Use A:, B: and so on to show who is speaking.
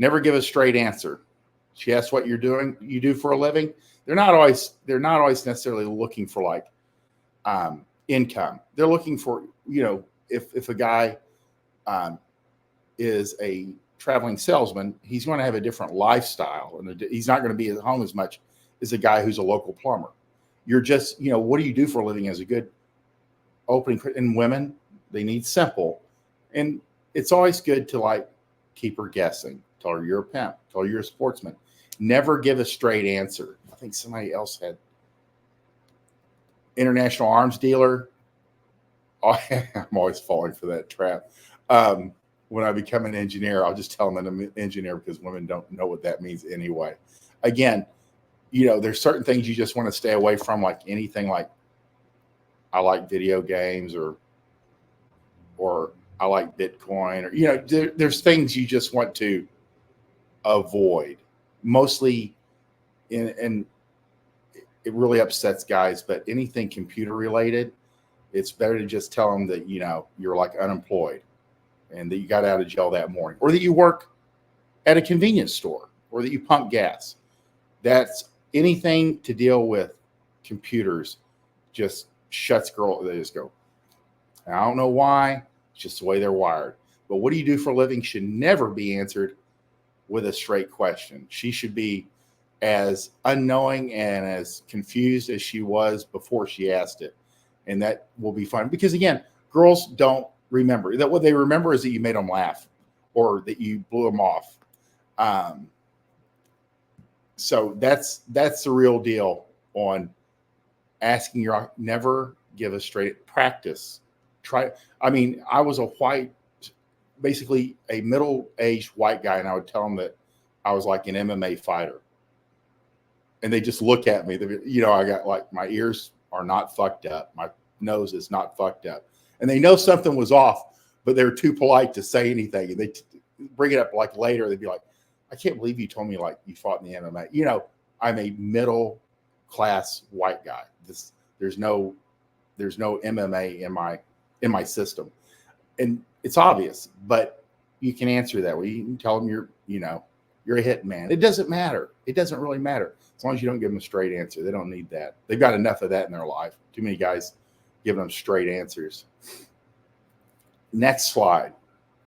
A: Never give a straight answer. She asks what you do for a living. They're not always necessarily looking for like income. They're looking for, if a guy is a traveling salesman, he's going to have a different lifestyle, and he's not going to be at home as much as a guy who's a local plumber. You're just, what do you do for a living as a good opening? And women, they need simple. And it's always good to like keep her guessing. Tell her you're a pimp. Tell her you're a sportsman. Never give a straight answer. I think somebody else had international arms dealer. Oh, I'm always falling for that trap. When I become an engineer, I'll just tell them I'm an engineer because women don't know what that means anyway. Again, there's certain things you just want to stay away from, like anything like I like video games or I like Bitcoin, or, there's things you just want to avoid. Mostly, and it really upsets guys, but anything computer related, it's better to just tell them that, you're like unemployed and that you got out of jail that morning, or that you work at a convenience store, or that you pump gas. That's anything to deal with computers just shuts girl. They just go, I don't know why. It's just the way they're wired. But what do you do for a living should never be answered with a straight question. She should be as unknowing and as confused as she was before she asked it. And that will be fun, because again, girls don't remember that. What they remember is that you made them laugh or that you blew them off. So that's the real deal on asking never give a straight practice. I was basically a middle-aged white guy, and I would tell them that I was like an MMA fighter. And they just look at me. I got like, my ears are not fucked up. My nose is not fucked up. And they know something was off, but they're too polite to say anything. And they bring it up like later. They'd be like, I can't believe you told me like you fought in the MMA. I'm a middle-class white guy. There's no MMA in my system. And it's obvious, but you can answer that way. You can tell them you're a hit man. It doesn't matter. It doesn't really matter. As long as you don't give them a straight answer. They don't need that. They've got enough of that in their life. Too many guys giving them straight answers. Next slide.